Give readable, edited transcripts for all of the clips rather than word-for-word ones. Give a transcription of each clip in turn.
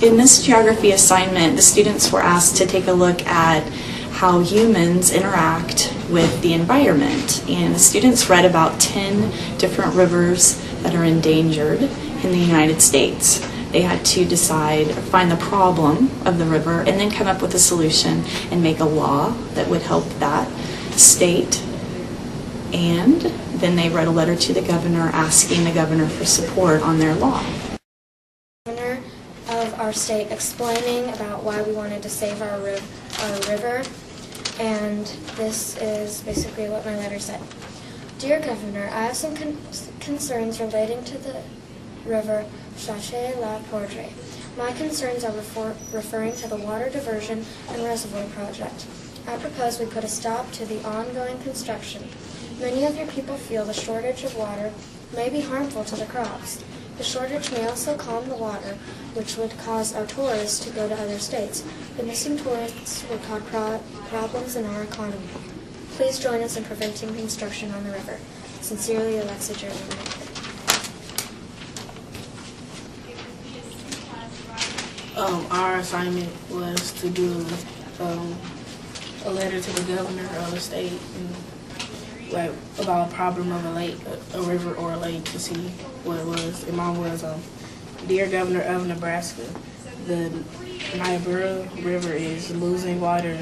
In this geography assignment, the students were asked to take a look at how humans interact with the environment. And the students read about 10 different rivers that are endangered in the United States. They had to decide, find the problem of the river, and then come up with a solution and make a law that would help that state. And then they wrote a letter to the governor asking the governor for support on their law. Governor of our state explaining about why we wanted to save our river, and this is basically what my letter said. Dear Governor, I have some concerns relating to the river Chache La Poudre. My concerns are referring to the water diversion and reservoir project. I propose we put a stop to the ongoing construction. Many of your people feel the shortage of water may be harmful to the crops. The shortage may also calm the water, which would cause our tourists to go to other states. The missing tourists would cause problems in our economy. Please join us in preventing construction on the river. Sincerely, Alexa Jeremy. Our assignment was to do a letter to the governor of the state and, about a problem of a lake, a river or a lake, to see what it was. And mine was, Dear Governor of Nebraska, the Niobrara River is losing water.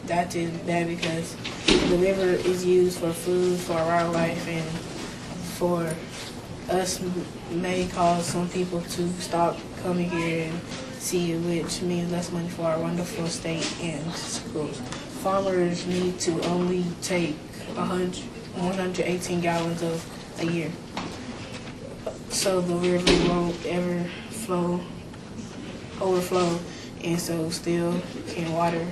That is bad because the river is used for food, for wildlife, and for us may cause some people to stop coming here and see it, which means less money for our wonderful state and schools. Farmers need to only take 118 gallons of a year, so the river won't ever overflow, and so still can water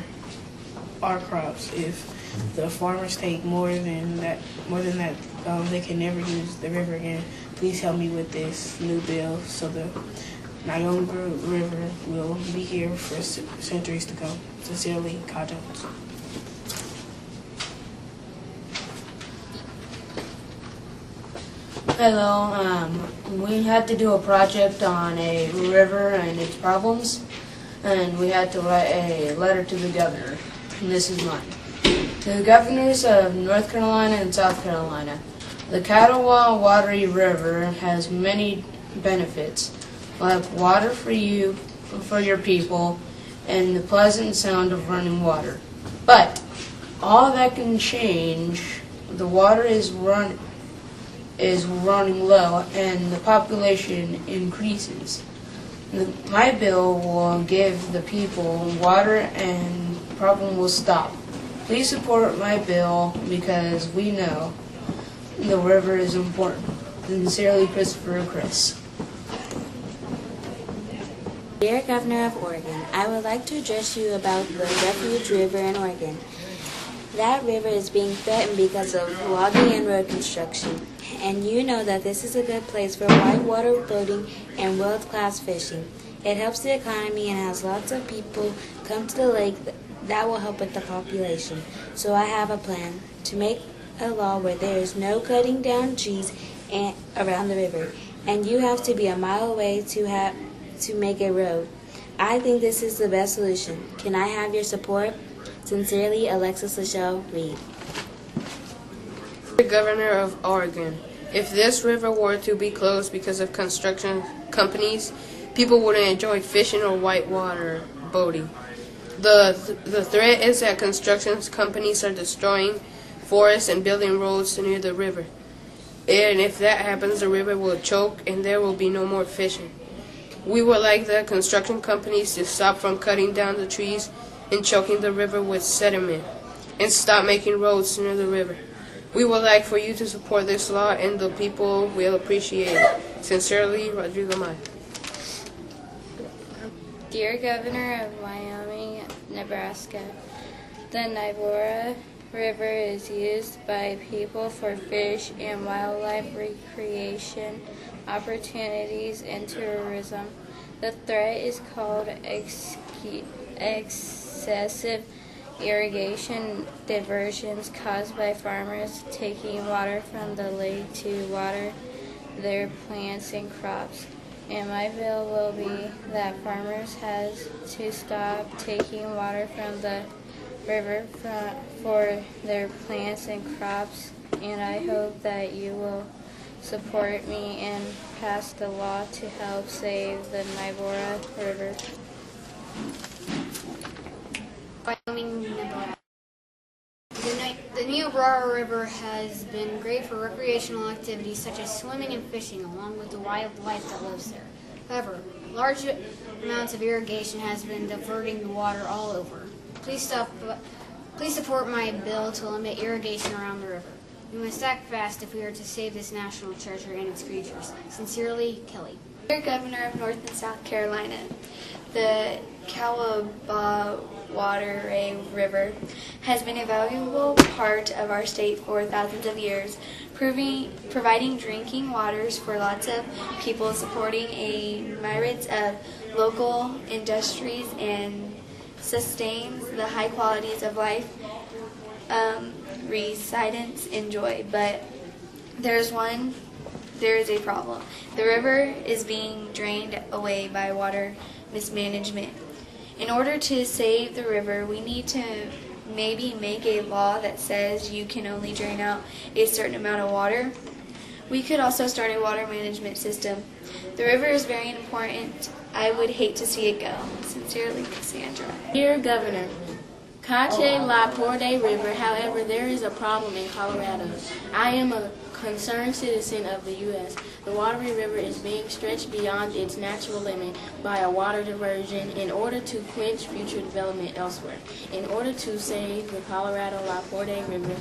our crops. If the farmers take more than that, they can never use the river again. Please help me with this new bill so the Niagara River will be here for centuries to come. Sincerely, Kyle Jones. Hello, we had to do a project on a river and its problems, and we had to write a letter to the governor, and this is mine. To the governors of North Carolina and South Carolina, the Catawba Watery River has many benefits, like water for you, for your people, and the pleasant sound of running water. But all that can change, the water is running low and the population increases. My bill will give the people water and the problem will stop. Please support my bill because we know the river is important. Sincerely, Christopher Chris. Dear Governor of Oregon, I would like to address you about the Refuge River in Oregon. That river is being threatened because of logging and road construction, and you know that this is a good place for whitewater boating and world-class fishing. It helps the economy and has lots of people come to the lake that will help with the population. So I have a plan to make a law where there is no cutting down trees around the river, and you have to be a mile away to make a road. I think this is the best solution. Can I have your support? Sincerely, Alexis Lachelle Reed. The Governor of Oregon, if this river were to be closed because of construction companies, people wouldn't enjoy fishing or whitewater boating. The threat is that construction companies are destroying forests and building roads near the river. And if that happens, the river will choke and there will be no more fishing. We would like the construction companies to stop from cutting down the trees and choking the river with sediment, and stop making roads near the river. We would like for you to support this law, and the people will appreciate it. Sincerely, Rodrigo Mai. Dear Governor of Wyoming, Nebraska, the Niobrara River is used by people for fish and wildlife recreation opportunities and tourism. The threat is called excessive irrigation diversions caused by farmers taking water from the lake to water their plants and crops. and my bill will be that farmers has to stop taking water from the river for their plants and crops, and I hope that you will support me and pass the law to help save the Niobrara River. Wyoming, Nebraska. The Niobrara River has been great for recreational activities such as swimming and fishing, along with the wildlife that lives there. However, large amounts of irrigation has been diverting the water all over. Please support my bill to limit irrigation around the river. We must act fast if we are to save this national treasure and its creatures. Sincerely, Kelly. Dear Governor of North and South Carolina, the Catawba River has been a valuable part of our state for thousands of years, providing drinking waters for lots of people, supporting a myriad of local industries, and sustains the high qualities of life residents enjoy. But there is a problem. The river is being drained away by water mismanagement. In order to save the river, we need to maybe make a law that says you can only drain out a certain amount of water. We could also start a water management system. The river is very important. I would hate to see it go. Sincerely, Cassandra. Dear Governor, Cache La Porte River, however, there is a problem in Colorado. I am a concerned citizen of the U.S. The watery river is being stretched beyond its natural limit by a water diversion in order to quench future development elsewhere. In order to save the Colorado La Porte River,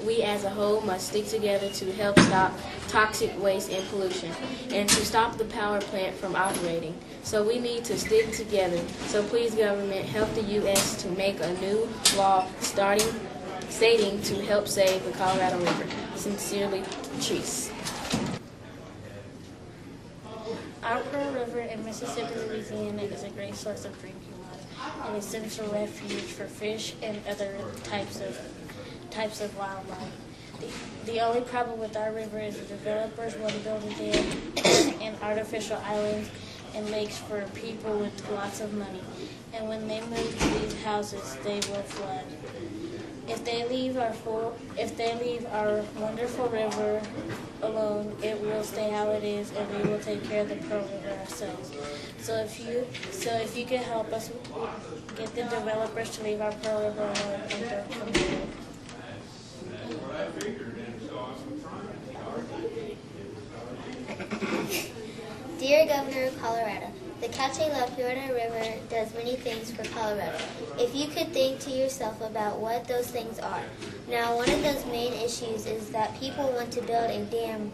we as a whole must stick together to help stop toxic waste and pollution, and to stop the power plant from operating. So we need to stick together. So please, government, help the U.S. to make a new law stating to help save the Colorado River. Sincerely, Cheese. Our Pearl River in Mississippi, Louisiana is a great source of drinking water, an essential refuge for fish and other types of wildlife. The only problem with our river is the developers want to build a dam and artificial islands and lakes for people with lots of money. And when they move to these houses, they will flood. If they leave our wonderful river alone, it will stay how it is, and we will take care of the Pearl River ourselves. So if you can help us get the developers to leave our Pearl River alone and don't come here. Dear Governor of Colorado, the Cache La Porte River does many things for Colorado. If you could think to yourself about what those things are. Now, one of those main issues is that people want to build a dam,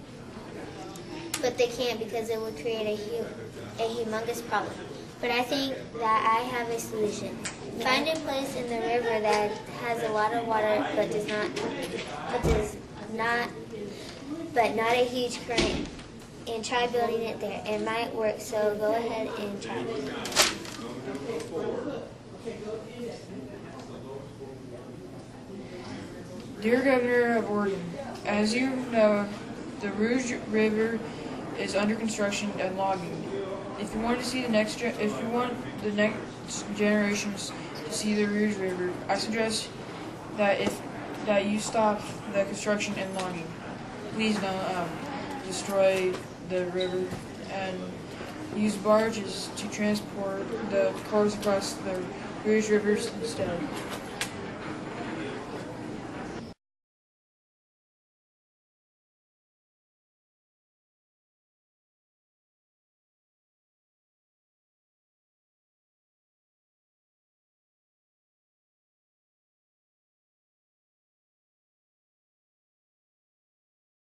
but they can't because it would create a humongous problem. But I think that I have a solution. Find a place in the river that has a lot of water but not a huge current, and try building it there. It might work, so go ahead and try it. Dear Governor of Oregon, as you know, the Rouge River is under construction and logging. If you want the next generations to see the Rouge River, I suggest that you stop the construction and logging. Please don't destroy the river, and use barges to transport the cars across the Rouge Rivers instead.